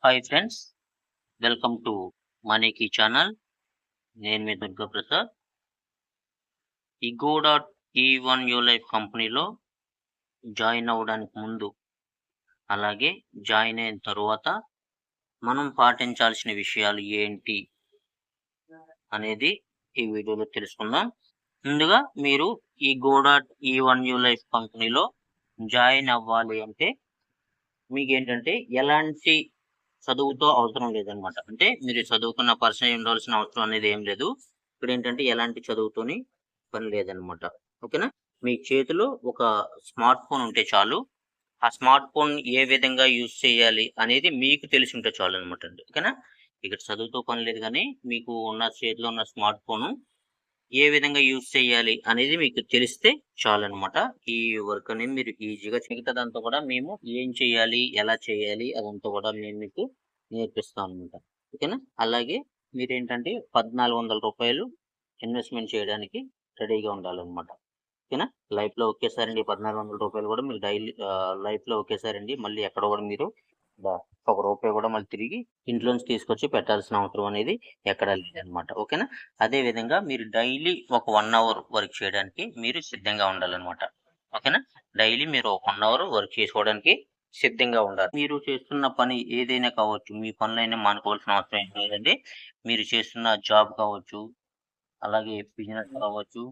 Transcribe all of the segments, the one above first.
Hi friends, welcome to మనీకీ channel. నేను మీ దుర్గా ప్రసాద్. ఇగోడా టీ1 న్యూ లైఫ్ కంపెనీలో జాయిన్ అవ్వడానికి ముందు, అలాగే జాయిన్ అయిన తరువాత మనం పాటించాల్సిన విషయాలు ఏంటి అనేది ఈ వీడియోలో తెలుసుకుందాం. ముందుగా మీరు ఈ గోడా టీ1 న్యూ లైఫ్ కంపెనీలో జాయిన్ అవ్వాలి అంటే మీకేంటంటే ఎలాంటి చదువుతో అవసరం లేదనమాట. అంటే మీరు చదువుకున్న పర్సన్ ఉండాల్సిన అవసరం అనేది ఏం లేదు. ఇక్కడ ఏంటంటే ఎలాంటి చదువుతోని పని లేదనమాట. ఓకేనా? మీ చేతిలో ఒక స్మార్ట్ ఫోన్ ఉంటే చాలు. ఆ స్మార్ట్ ఫోన్ ఏ విధంగా యూజ్ చేయాలి అనేది మీకు తెలిసి ఉంటే చాలు అనమాట అండి. ఓకేనా? ఇక్కడ చదువుతో పని లేదు కానీ మీకు ఉన్న చేతిలో ఉన్న స్మార్ట్ ఫోను ఏ విధంగా యూజ్ చేయాలి అనేది మీకు తెలిస్తే చాలనమాట. ఈ వర్క్ అనేది మీరు ఈజీగా మిగతాదంతా కూడా మేము ఏం చేయాలి, ఎలా చేయాలి అదంతా కూడా నేను మీకు నేర్పిస్తాం అనమాట. ఓకేనా? అలాగే మీరేంటంటే రూ. 1,400 ఇన్వెస్ట్‌మెంట్ చేయడానికి రెడీగా ఉండాలనమాట. ఓకేనా? లైఫ్‌లో ఒకేసారండి రూ. 1,400 కూడా మీరు లైఫ్‌లో ఒకేసారండి మళ్ళీ ఎక్కడ కూడా మీరు ఒక రూపాయి కూడా మళ్ళీ తిరిగి ఇంట్లోంచి తీసుకొచ్చి పెట్టాల్సిన అవసరం అనేది ఎక్కడా లేదనమాట. ఓకేనా? అదే విధంగా మీరు డైలీ ఒక 1 అవర్ వర్క్ చేయడానికి మీరు సిద్ధంగా ఉండాలనమాట. ఓకేనా? డైలీ మీరు ఒక 1 అవర్ వర్క్ చేసుకోవడానికి సిద్ధంగా ఉండాలి. మీరు చేస్తున్న పని ఏదైనా కావచ్చు. మీ పనులైనా మానుకోవాల్సిన అవసరం ఏం లేదండి. మీరు చేస్తున్న జాబ్ కావచ్చు, అలాగే బిజినెస్ కావచ్చు,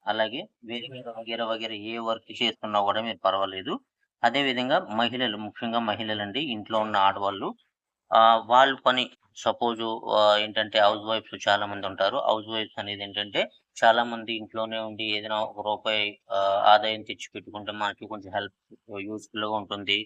అలాగే వేరే వేరే వగైరా ఏ వర్క్ చేస్తున్నా కూడా మీరు పర్వాలేదు. అదే విధంగా మహిళలు, ముఖ్యంగా మహిళలండి, ఇంట్లో ఉన్న ఆడవాళ్ళు వాళ్ళ పని సపోజు ఏంటంటే హౌస్ వైఫ్స్ చాలా మంది ఉంటారు. హౌస్ వైఫ్స్ అనేది ఏంటంటే చాలా మంది ఇంట్లోనే ఉండి ఏదైనా ఒక రూపాయి ఆదాయం తెచ్చిపెట్టుకుంటే మనకి కొంచెం యూజ్‌ఫుల్‌గా ఉంటుంది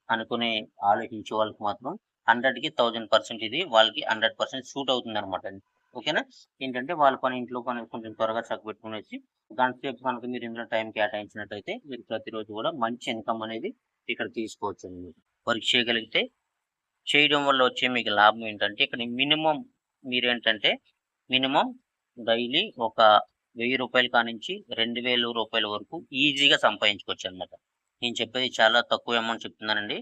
అనుకుని ఆలోచించే వాళ్ళకి మాత్రం 100కి 1000% ఇది వాళ్ళకి 100% సూట్ అవుతుందనమాట అండి. ఓకేనా? ఏంటంటే వాళ్ళ పని, ఇంట్లో పని కొంచెం త్వరగా చక్కబెట్టుకునేసి గంట సేపు కనుక మీరు ఇందులో టైం కేటాయించినట్టయితే మీరు ప్రతిరోజు కూడా మంచి ఇన్‌కమ్ అనేది ఇక్కడ తీసుకోవచ్చండి. వర్క్ చేయగలిగితే చేయడం వల్ల వచ్చే మీకు లాభం ఏంటంటే ఇక్కడ మీరేంటంటే మినిమమ్ డైలీ ఒక రూ. 1000 కానించి రూ. 2000 వరకు ఈజీగా సంపాదించుకోవచ్చనమాట. నేను చెప్పేది చాలా తక్కువ అమౌంట్ చెప్తున్నానండి.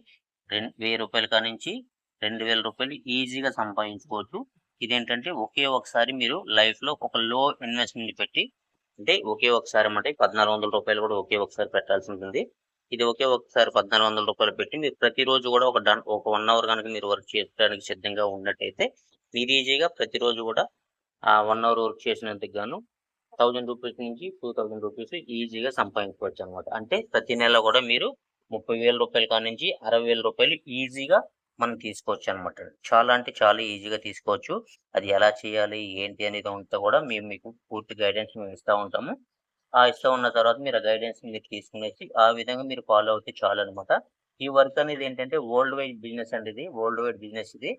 రూ. 1000 కానించి రూ. 2000 ఈజీగా సంపాదించుకోవచ్చు. ఇదేంటంటే ఒకే ఒకసారి మీరు లైఫ్‌లో ఒక లో ఇన్వెస్ట్‌మెంట్ పెట్టి, అంటే ఒకే ఒకసారి అంటే రూ. 1,400 కూడా ఒకే ఒకసారి పెట్టాల్సి ఉంటుంది. ఇది ఒకే ఒకసారి రూ. 1,400 పెట్టి మీరు ప్రతిరోజు కూడా ఒక 1 అవర్ గనుక మీరు వర్క్ చేయడానికి సిద్ధంగా ఉన్నట్టయితే మీరు ఈజీగా ప్రతిరోజు కూడా ఆ 1 అవర్ వర్క్ చేసినందుకు గాను రూ. 1000 నుంచి రూ. 2000 ఈజీగా సంపాదించుకోవచ్చనమాట. అంటే ప్రతి నెల కూడా మీరు రూ. 30,000 కానించి రూ. 60,000 ఈజీగా మనం తీసుకోవచ్చనమాట. చాలా అంటే చాలా ఈజీగా తీసుకోవచ్చు. అది ఎలా చేయాలి, ఏంటి అనేది అంతా కూడా మేము మీకు పూర్తి గైడెన్స్ మేము ఇస్తా ఉంటాము. ఇస్తా ఉన్న తర్వాత మీరు ఆ గైడెన్స్ మీరు తీసుకునేసి ఆ విధంగా మీరు ఫాలో అవుతే చాలనమాట. ఈ వర్క్ అనేది ఏంటంటే వరల్డ్ వైడ్ బిజినెస్ అండి ఇది. వరల్డ్ వైడ్ బిజినెస్ ఇది.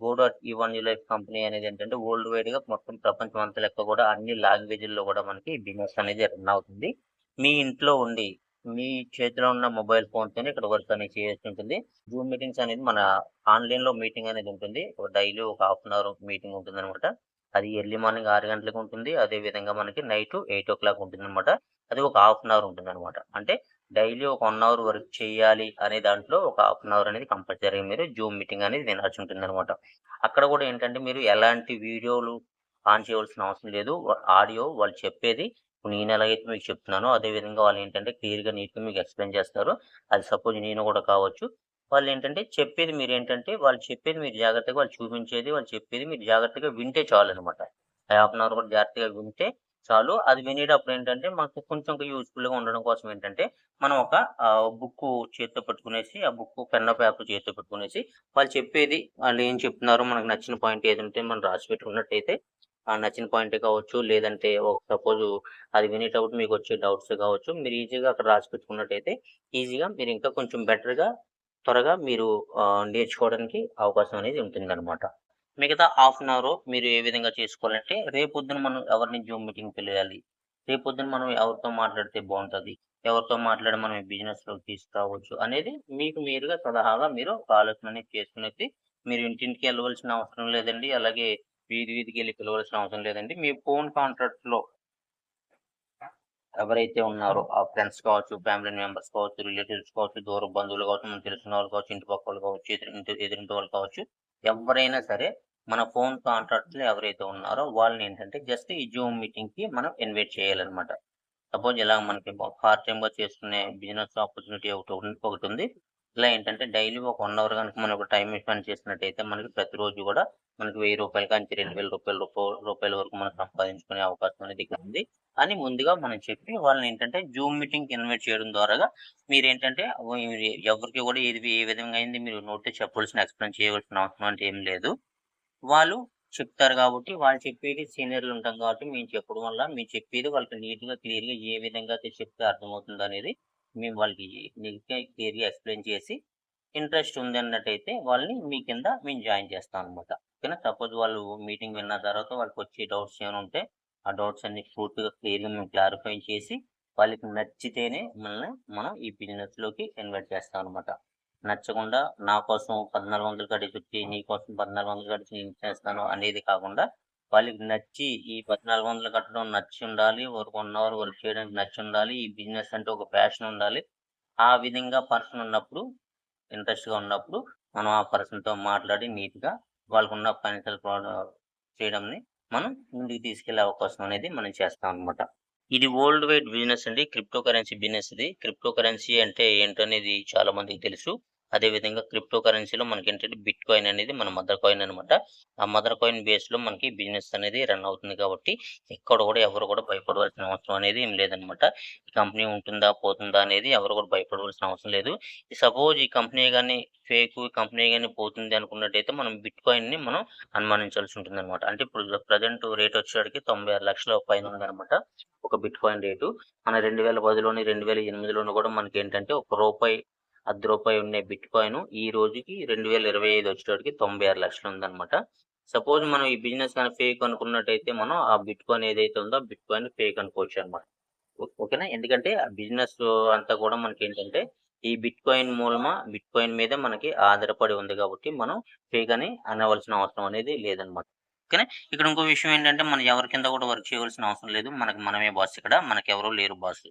గోడా ఈ1 లైఫ్ కంపెనీ అనేది ఏంటంటే వరల్డ్ వైడ్‌గా మొత్తం ప్రపంచం అంతా లెక్క కూడా అన్ని లాంగ్వేజ్‌ల్లో కూడా మనకి బిజినెస్ అనేది రన్ అవుతుంది. మీ ఇంట్లో ఉండి, మీ చేతిలో ఉన్న మొబైల్ ఫోన్‌తోనే ఇక్కడ వర్క్ అనేది చేయాల్సి ఉంటుంది. జూమ్ మీటింగ్స్ అనేది మన ఆన్‌లైన్‌లో మీటింగ్ అనేది ఉంటుంది. డైలీ ఒక హాఫ్ అన్ అవర్ మీటింగ్ ఉంటుందనమాట. అది ఎర్లీ మార్నింగ్ 6 గంటలకు ఉంటుంది. అదే విధంగా మనకి నైట్ 8:00 ఉంటుందనమాట. అది ఒక హాఫ్ అన్ అవర్ ఉంటుందనమాట. అంటే డైలీ ఒక 1 అవర్ వర్క్ చేయాలి అనే దాంట్లో ఒక హాఫ్ అన్ అవర్ అనేది కంపల్సరీగా మీరు జూమ్ మీటింగ్ అనేది వినాల్సి ఉంటుందనమాట. అక్కడ కూడా ఏంటంటే మీరు ఎలాంటి వీడియోలు ఆన్ చేయవలసిన అవసరం లేదు. ఆడియో వాళ్ళు చెప్పేది ఇప్పుడు నేను ఎలాగైతే మీకు చెప్తున్నానో అదే విధంగా వాళ్ళు ఏంటంటే క్లియర్‌గా, నీట్‌గా మీకు ఎక్స్‌ప్లెయిన్ చేస్తారు. అది సపోజ్ నేను కూడా కావచ్చు. వాళ్ళేంటంటే వాళ్ళు చెప్పేది మీరు జాగ్రత్తగా, వాళ్ళు చూపించేది, వాళ్ళు చెప్పేది మీరు జాగ్రత్తగా వింటే చాలనమాట. ఆ హాఫ్ అన్ అవర్ కూడా జాగ్రత్తగా వింటే చాలు. అది వినేటప్పుడు ఏంటంటే మనకు కొంచెం యూజ్‌ఫుల్‌గా ఉండడం కోసం ఏంటంటే మనం ఒక బుక్కు చేత్తో పట్టుకునేసి, ఆ బుక్కు, పెన్ను, పేపర్ చేత్తో పెట్టుకునేసి వాళ్ళు చెప్పేది, వాళ్ళేం చెప్తున్నారో మనకు నచ్చిన పాయింట్ ఏదుంటే మనం రాసి పెట్టుకున్నట్టయితే ఆ నచ్చిన పాయింటే కావచ్చు, లేదంటే సపోజు అది వినేటప్పుడు మీకొచ్చే డౌట్స్ కావచ్చు, మీరు ఈజీగా అక్కడ రాసి పెట్టుకున్నట్టయితే ఈజీగా మీరు ఇంకా కొంచెం బెటర్‌గా త్వరగా మీరు నేర్చుకోవడానికి అవకాశం అనేది ఉంటుందనమాట. మిగతా హాఫ్ అన్ అవరు మీరు ఏ విధంగా చేసుకోవాలంటే, రేపొద్దున మనం ఎవరిని జూమ్ మీటింగ్ పిలవాలి, రేపొద్దున మనం ఎవరితో మాట్లాడితే బావుంటది, ఎవరితో మాట్లాడి మనం ఈ బిజినెస్‌లోకి తీసుకురావచ్చు అనేది మీకు మీరుగా స్వతహాగా మీరు ఒక ఆలోచన అనేది చేసుకునేసి, మీరు ఇంటింటికి ఎళ్ళవలసిన అవసరం లేదండి. అలాగే వీధికి ఎళ్లి పిలవాల్సిన అవసరం లేదండి. మీ ఫోన్ కాంటాక్ట్‌లో ఎవరైతే ఉన్నారో ఆ ఫ్రెండ్స్ కావచ్చు, ఫ్యామిలీ మెంబర్స్ కావచ్చు, రిలేటివ్స్ కావచ్చు, దూర బంధువులు కావచ్చు, మనకు తెలిసిన వాళ్ళు కావచ్చు, ఇంటి పక్క వాళ్ళు కావచ్చు, ఎదురింటి వాళ్ళు కావచ్చు, ఎవరైనా సరే మన ఫోన్ కాంటాక్ట్‌లో ఎవరైతే ఉన్నారో వాళ్ళని ఏంటంటే జస్ట్ ఈ జూమ్ మీటింగ్‌కి మనం ఇన్వైట్ చేయాలన్నమాట. సపోజ్ ఇలా మనకి పార్ట్ టైమ్‌గా చేసుకునే బిజినెస్ ఆపర్చునిటీ ఒకటుంది. ఇలా ఏంటంటే డైలీ ఒక 1 అవర్ గనుక మనం ఒక టైమ్ స్పెండ్ చేసినట్టయితే మనకి ప్రతిరోజు గూడా మనకి రూ. 1000 కాంచి రూ. 2000 రూపాయల వరకు మనం సంపాదించుకునే అవకాశం అనేది ఇక్కడ ఉంది అని ముందుగా మనం చెప్పి వాళ్ళనేంటంటే జూమ్ మీటింగ్‌కి ఇన్వైట్ చేయడం ద్వారాగా మీరేంటంటే ఎవరికీ గూడా ఏ విధంగా అయింది మీరు నోటితో చెప్పాల్సిన, ఎక్స్‌ప్లెయిన్ చేయవలసిన అవసరం అంటే ఏమి లేదు. వాళ్ళు చెప్తారు గాబట్టి, వాళ్ళు చెప్పేది సీనియర్‌లుంటాం గాబట్టి, మేము చెప్పడం వల్ల మేము చెప్పేది వాళ్ళకి నీట్‌గా, క్లియర్‌గా ఏ విధంగా అయితే చెప్తే అర్థమవుతుందనేది మేము వాళ్ళకి నీట్‌గా, క్లియర్‌గా ఎక్స్‌ప్లెయిన్ చేసి, ఇంట్రెస్ట్ ఉందన్నట్టయితే వాళ్ళని మీ కింద మేము జాయిన్ చేస్తామనమాట. ఓకేనా. సపోజ్ వాళ్ళు మీటింగ్ విన్న తర్వాత వాళ్ళకొచ్చే డౌట్స్ ఏమైనా ఉంటే, ఆ డౌట్స్ అన్నీ పూర్తిగా క్లియర్‌గా మేము క్లారిఫై చేసి, వాళ్ళకి నచ్చితేనే మనం ఈ బిజినెస్‌లోకి ఇన్వైట్ చేస్తామనమాట. నచ్చకుండా నా కోసం 1400 కట్టేసొచ్చి, నీ కోసం 1400 కట్టేసి నేను చేస్తాను అనేది కాకుండా, వాళ్ళకి నచ్చి ఈ 1400 కట్టడం నచ్చుండాలి. ఒక 1 అవర్ వర్క్ చేయడానికి నచ్చుండాలి. ఈ బిజినెస్ అంటే ఒక ప్యాషన్ ఉండాలి. ఆ విధంగా పర్సన్ ఉన్నప్పుడు, ఇంట్రెస్ట్‌గా ఉన్నప్పుడు, మనం ఆ పర్సన్‌తో మాట్లాడి నీట్‌గా వాళ్ళకున్న ఫైనాన్షియల్ ఫ్రీడమ్‌ని మనం ముందుకు తీసుకెళ్ళే అవకాశం అనేది మనం చేస్తామనమాట. ఇది వరల్డ్ వైడ్ బిజినెస్ అండి. క్రిప్టో కరెన్సీ బిజినెస్ ఇది. క్రిప్టో కరెన్సీ అంటే ఏంటనేది చాలా మందికి తెలుసు. అదే విధంగా క్రిప్టో కరెన్సీలో మనకేంటంటే బిట్ కాయిన్ అనేది మన మదర్ కాయిన్ అనమాట. ఆ మదర్ కాయిన్ బేస్‌లో మనకి బిజినెస్ అనేది రన్ అవుతుంది కాబట్టి, ఎక్కడ గూడా ఎవరు గూడా భయపడవలసిన అవసరం అనేది ఏం లేదనమాట. ఈ కంపెనీ ఉంటుందా? పోతుందా? అనేది ఎవరు గూడా భయపడవలసిన అవసరం లేదు. సపోజ్ ఈ కంపెనీ గాని కంపెనీ గాని పోతుంది అనుకున్నట్టయితే మనం బిట్ కాయిన్‌ని మనం అనుమానించాల్సి ఉంటుందనమాట. అంటే ఇప్పుడు ప్రెజెంట్ రేట్ వచ్చేసరికి 96,00,000 పైన ఉందనమాట. ఒక బిట్ కాయిన్ రేటు. మన 2010లోని, 2008లోను గూడా మనకేంటంటే ఒక రూపాయి, అర్ధ రూపాయి ఉండే బిట్ కాయిన్ ఈ రోజుకి 2025 వచ్చేటప్పటికి 96,00,000 ఉందన్నమాట. సపోజ్ మనం ఈ బిజినెస్ గాని ఫేక్ అనుకున్నట్టయితే మనం ఆ బిట్ కాయిన్ ఏదైతే ఉందో ఆ బిట్ కాయిన్ ఫేక్ అనుకోవచ్చన్నమాట. ఓకేనా. ఎందుకంటే ఆ బిజినెస్ అంతా కూడా మనకేంటంటే ఈ బిట్ కాయిన్ మీదే మనకి ఆధారపడి ఉంది గాబట్టి మనం ఫేక్ అని అనవలసిన అవసరం అనేది లేదన్నమాట. ఓకేనా. ఇక్కడ ఇంకో విషయం ఏంటంటే మనం ఎవరి కింద కూడా వర్క్ చేయవలసిన అవసరం లేదు. మనకు మనమే బాస్ ఇక్కడ. మనకెవరు లేరు బాసు.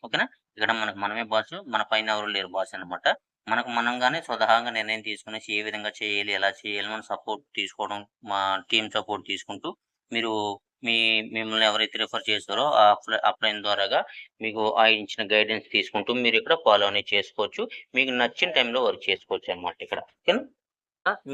ఓకేనా. ఇక్కడ మనకు మనమే బాసు. మన పైన ఎవరు లేరు బాస్ అన్నమాట. మనకు మనంగానే స్వతహాగా నిర్ణయం తీసుకునేసి ఏ విధంగా చేయాలి, ఎలా చేయాలి, మనం సపోర్ట్ తీసుకోవడం, మా టీమ్ సపోర్ట్ తీసుకుంటూ మీరు మీ మిమ్మల్ని ఎవరైతే రిఫర్ చేసారో ఆ అప్లైన్ ద్వారాగా మీకు ఇచ్చిన గైడెన్స్ తీసుకుంటూ మీరిక్కడ ఫాలో అనేది చేసుకోవచ్చు. మీకు నచ్చిన టైంలో వర్క్ చేసుకోవచ్చనమాట ఇక్కడ. ఓకేనా.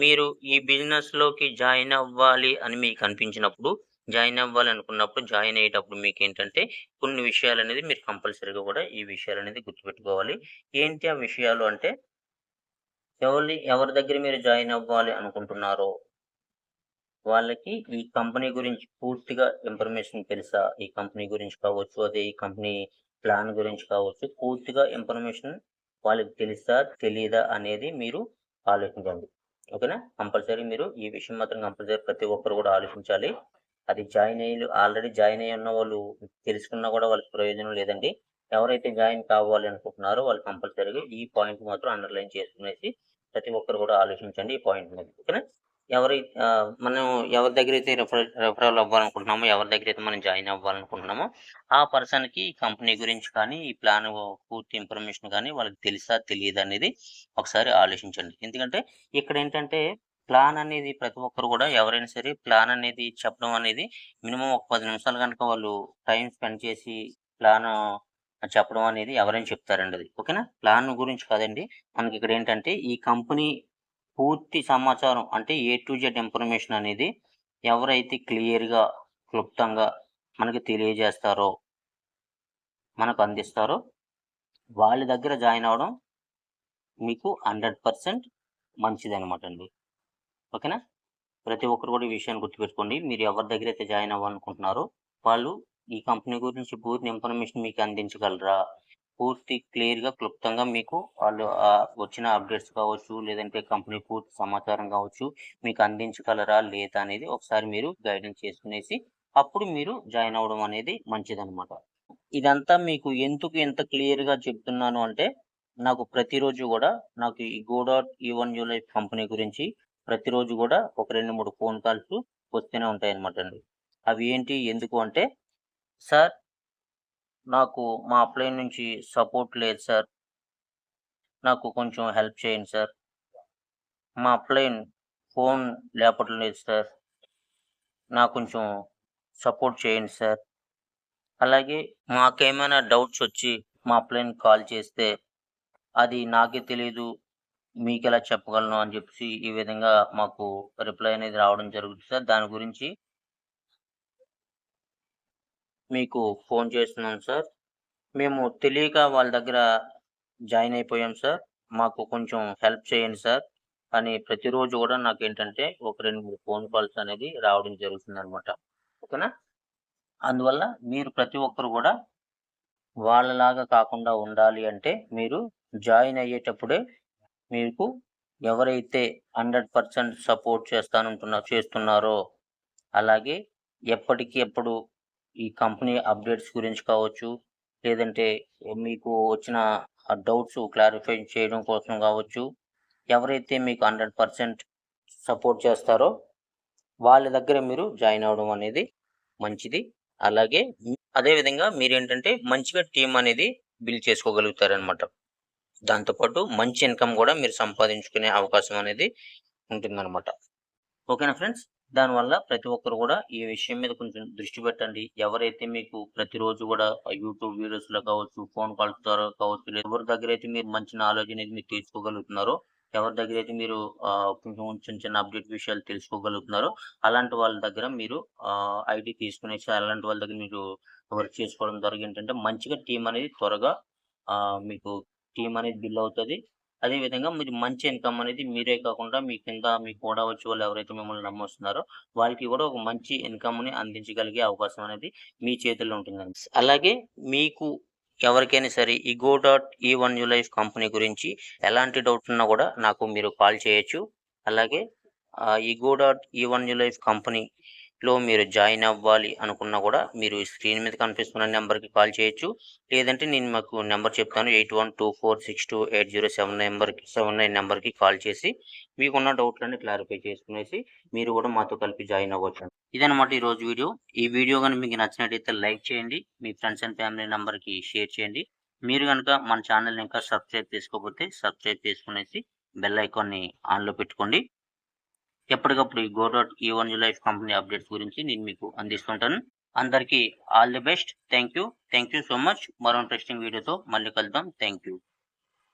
మీరు ఈ బిజినెస్‌లోకి జాయిన్ అవ్వాలి అని మీకనిపించినప్పుడు, జాయిన్ అవ్వాలనుకున్నప్పుడు, జాయిన్ అయ్యేటప్పుడు మీకేంటంటే కొన్ని విషయాలనేది మీరు కంపల్సరీగా గూడా ఈ విషయాలనేది గుర్తుపెట్టుకోవాలి. ఏంటి ఆ విషయాలు అంటే, ఎవరి దగ్గర మీరు జాయిన్ అవ్వాలి అనుకుంటున్నారో, వాళ్ళకి ఈ కంపెనీ గురించి పూర్తిగా ఇన్ఫర్మేషన్ తెలుసా? ఈ కంపెనీ గురించి కావచ్చు, అదే ఈ కంపెనీ ప్లాన్ గురించి కావచ్చు, పూర్తిగా ఇన్ఫర్మేషన్ వాళ్ళకి తెలుసా? తెలీదా? అనేది మీరు ఆలోచించండి. ఓకేనా. కంపల్సరీ మీరు ఈ విషయం మాత్రం కంపల్సరీ ప్రతి ఒక్కరు గూడా ఆలోచించాలి. అది ఆల్రెడీ జాయిన్ అయ్యి ఉన్నవాళ్ళు తెలుసుకున్నా గూడా వాళ్ళకి ప్రయోజనం లేదండి. ఎవరైతే జాయిన్ కావాలి అనుకుంటున్నారో వాళ్ళు కంపల్సరీగా ఈ పాయింట్ మాత్రం అండర్‌లైన్ చేసుకునేసి ప్రతి ఒక్కరు గూడా ఆలోచించండి ఈ పాయింట్ మీద. ఓకేనా. మనం ఎవరి దగ్గరైతే రిఫరల్ అవ్వాలనుకుంటున్నామో, ఎవరి దగ్గరైతే మనం జాయిన్ అవ్వాలనుకుంటున్నామో, ఆ పర్సన్‌కి ఈ కంపెనీ గురించి కానీ, ఈ ప్లాన్ పూర్తి ఇన్ఫర్మేషన్ గాని వాళ్ళకి తెలుసా? తెలీదా? అనేది ఒకసారి ఆలోచించండి. ఎందుకంటే ఇక్కడేంటంటే ప్లాన్ అనేది ప్రతి ఒక్కరు గూడా ఎవరైనా సరే ప్లాన్ అనేది చెప్పడం అనేది మినిమమ్ ఒక 10 నిమిషాలు గనుక వాళ్ళు టైమ్ స్పెండ్ చేసి ప్లాను చెప్పడం అనేది ఎవరైనా చెప్తారండి అది. ఓకేనా. ప్లాన్ గురించి కాదండి. మనకిక్కడేంటంటే ఈ కంపెనీ పూర్తి సమాచారం అంటే ఏ టు జెడ్ ఇన్ఫర్మేషన్ అనేది ఎవరైతే క్లియర్‌గా, క్లుప్తంగా మనకు తెలియజేస్తారో, మనకు అందిస్తారో వాళ్ళ దగ్గర జాయిన్ అవ్వడం మీకు 100% మంచిదనమాటండి. ఓకేనా. ప్రతి ఒక్కరు కూడా ఈ విషయాన్ని గుర్తుపెట్టుకోండి. మీరు ఎవరి దగ్గరైతే జాయిన్ అవ్వాలనుకుంటున్నారో, వాళ్ళు ఈ కంపెనీ గురించి పూర్తి ఇన్ఫర్మేషన్ మీకు అందించగలరా? పూర్తి క్లియర్‌గా, క్లుప్తంగా మీకు వాళ్ళు వచ్చిన అప్డేట్స్ కావచ్చు, లేదంటే కంపెనీ పూర్తి సమాచారం కావచ్చు, మీకు అందించగలరా? లేదా? అనేది ఒకసారి మీరు గైడెన్స్ చేసుకునేసి, అప్పుడు మీరు జాయిన్ అవ్వడం అనేది మంచిదనమాట. ఇదంతా మీకు ఎందుకు ఇంత క్లియర్‌గా చెప్తున్నాను అంటే, నాకు ప్రతిరోజు గూడా నాకు ఈ గోడాట్ ఈవన్ న్యూ లైఫ్ కంపెనీ గురించి ప్రతిరోజు గూడా ఒక 2, 3 ఫోన్ కాల్స్ వస్తూనే ఉంటాయన్నమాటండి. అవి ఏంటి? ఎందుకు అంటే, సార్ నాకు మా అప్లైన్ నుంచి సపోర్ట్ లేదు సార్. నాకు కొంచెం హెల్ప్ చేయండి సార్. మా అప్లైన్ ఫోన్ లేపటం లేదు సార్. నాకు కొంచెం సపోర్ట్ చేయండి సార్. అలాగే మాకేమైనా డౌట్స్ వచ్చి మా అప్లైన్‌కి కాల్ చేస్తే అది నాకే తెలీదు, మీకెలా చెప్పగలను అని చెప్పేసి ఈ విధంగా మాకు రిప్లై అనేది రావడం జరుగుతుంది సార్. దాని గురించి మీకు ఫోన్ చేస్తున్నాను సార్. మేము తెలియక వాళ్ళ దగ్గర జాయిన్ అయిపోయాం సార్. మాకు కొంచెం హెల్ప్ చేయండి సార్ అని ప్రతిరోజు గూడా నాకేంటంటే ఒక 2, 3 ఫోన్ కాల్స్ అనేది రావడం జరుగుతుందనమాట. ఓకేనా? అందువల్ల మీరు ప్రతి ఒక్కరు గూడా వాళ్ళలాగా కాకుండా ఉండాలి అంటే మీరు జాయిన్ అయ్యేటప్పుడే మీకు ఎవరైతే 100% సపోర్ట్ చేస్తున్నారో, అలాగే ఎప్పటికి ఎప్పుడు ఈ కంపెనీ అప్డేట్స్ గురించి కావచ్చు, లేదంటే మీకు వచ్చిన డౌట్స్ క్లారిఫై చేయడం కోసం కావచ్చు, ఎవరైతే మీకు 100% సపోర్ట్ చేస్తారో వాళ్ళ దగ్గర మీరు జాయిన్ అవ్వడం అనేది మంచిది. అలాగే అదే విధంగా మీరేంటంటే మంచిగా టీమ్ అనేది బిల్డ్ చేసుకోగలుగుతారనమాట. దాంతో పాటు మంచి ఇన్‌కమ్ గూడా మీరు సంపాదించుకునే అవకాశం అనేది ఉంటుందనమాట. ఓకేనా ఫ్రెండ్స్? దానివల్ల ప్రతి ఒక్కరు గూడా ఈ విషయం మీద కొంచెం దృష్టి పెట్టండి. ఎవరైతే మీకు ప్రతిరోజు గూడా యూట్యూబ్ వీడియోస్‌లో కావచ్చు, ఫోన్ కాల్స్ ద్వారా కావచ్చు, లేదా ఎవరి దగ్గరైతే మీరు మంచి నాలెడ్జ్ అనేది మీరు తీసుకోగలుగుతున్నారో, ఎవరి దగ్గరైతే మీరు కొంచెం చిన్న చిన్న అప్డేట్ విషయాలు తెలుసుకోగలుగుతున్నారో, అలాంటి వాళ్ళ దగ్గర మీరు ఐడీ తీసుకునేసి అలాంటి వాళ్ళ దగ్గర మీరు వర్క్ చేసుకోవడం ద్వారా ఏంటంటే మంచిగా టీమ్ అనేది త్వరగా మీకు టీమ్ అనేది బిల్డ్ అవుతది. అదే విధంగా మీరు మంచి ఇన్‌కమ్ అనేది మీరే కాకుండా మీ కింద మీకు కూడా వచ్చే వాళ్ళు ఎవరైతే మిమ్మల్ని నమ్మొస్తున్నారో వాళ్ళకి కూడా ఒక మంచి ఇన్‌కమ్‌ని అందించగలిగే అవకాశం అనేది మీ చేతుల్లో ఉంటుందండి. అలాగే మీకు ఎవరికైనా సరే ఈ go.e1ulife కంపెనీ గురించి ఎలాంటి డౌట్స్ ఉన్నా కూడా నాకు మీరు కాల్ చేయొచ్చు. అలాగే ఈ go.e1ulife కంపెనీలో మీరు జాయిన్ అవ్వాలి అనుకున్నా కూడా మీరు ఈ స్క్రీన్ మీద కనిపిస్తున్న నెంబర్‌కి కాల్ చేయొచ్చు. లేదంటే నేను మాకు నెంబర్ చెప్తాను 8124628079 నెంబర్‌కి కాల్ చేసి మీకున్న డౌట్‌లన్నీ క్లారిఫై చేసుకునేసి మీరు కూడా మాతో కలిపి జాయిన్ అవ్వచ్చు. ఇదనమాట ఈరోజు వీడియో. ఈ వీడియో గాని మీకు నచ్చినట్టయితే లైక్ చేయండి. మీ ఫ్రెండ్స్ అండ్ ఫ్యామిలీ నంబర్‌కి షేర్ చేయండి. మీరు గనుక మన ఛానెల్‌ని ఇంకా సబ్స్క్రైబ్ చేసుకోకపోతే సబ్స్క్రైబ్ చేసుకునేసి బెల్ ఐకాన్‌ని ఆన్‌లో పెట్టుకోండి. ఎప్పటికప్పుడు ఈ go.e1ulife కంపెనీ అప్డేట్స్ గురించి నేను మీకు అందిస్తుంటాను. అందరికీ all the best. Thank you so much. మరో ఇంట్రెస్టింగ్ వీడియోతో మళ్ళీ కలుద్దాం. Thank you.